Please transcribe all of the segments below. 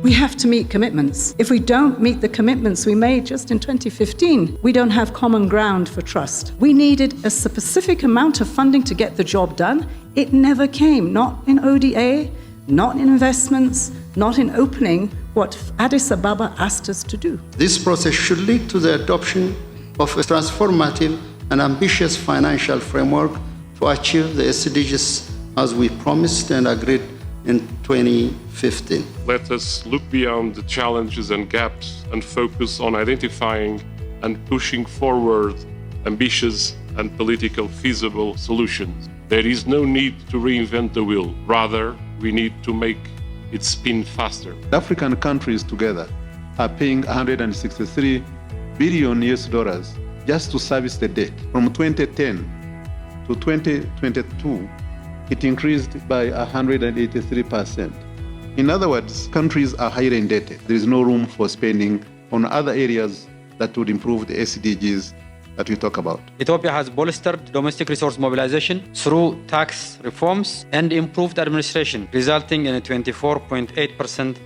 We have to meet commitments. If we don't meet the commitments we made just in 2015, we don't have common ground for trust. We needed a specific amount of funding to get the job done. It never came, not in ODA, not in investments, not in opening what Addis Ababa asked us to do. This process should lead to the adoption of a transformative and ambitious financial framework to achieve the SDGs as we promised and agreed in 2015. Let us look beyond the challenges and gaps and focus on identifying and pushing forward ambitious and politically feasible solutions. There is no need to reinvent the wheel. Rather, we need to make it spin faster. African countries together are paying $163 billion just to service the debt. From 2010 to 2022, it increased by 183%. In other words, countries are highly indebted. There is no room for spending on other areas that would improve the SDGs that we talk about. Ethiopia has bolstered domestic resource mobilization through tax reforms and improved administration, resulting in a 24.8%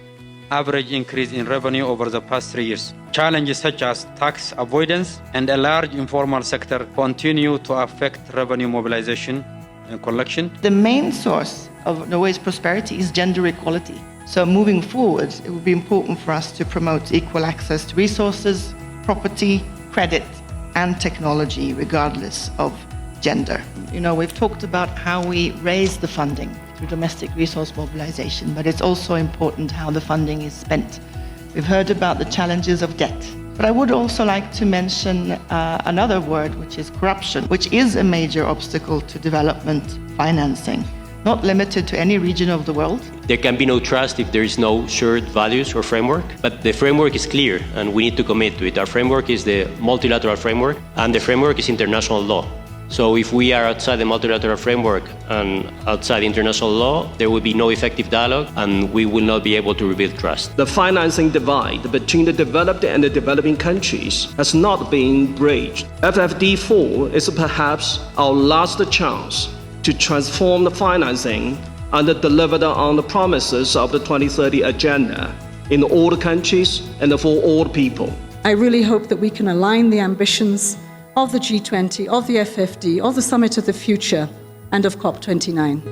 average increase in revenue over the past 3 years. Challenges such as tax avoidance and a large informal sector continue to affect revenue mobilization and collection. The main source of Norway's prosperity is gender equality. So moving forward, it would be important for us to promote equal access to resources, property, credit, and technology, regardless of gender. We've talked about how we raise the funding through domestic resource mobilization, but it's also important how the funding is spent. We've heard about the challenges of debt, but I would also like to mention another word, which is corruption, which is a major obstacle to development financing, not limited to any region of the world. There can be no trust if there is no shared values or framework, but the framework is clear and we need to commit to it. Our framework is the multilateral framework, and the framework is international law. So if we are outside the multilateral framework and outside international law, there will be no effective dialogue and we will not be able to rebuild trust. The financing divide between the developed and the developing countries has not been bridged. FFD4 is perhaps our last chance to transform the financing and deliver on the promises of the 2030 agenda in all countries and for all people. I really hope that we can align the ambitions of the G20, of the FFD, of the Summit of the Future, and of COP29.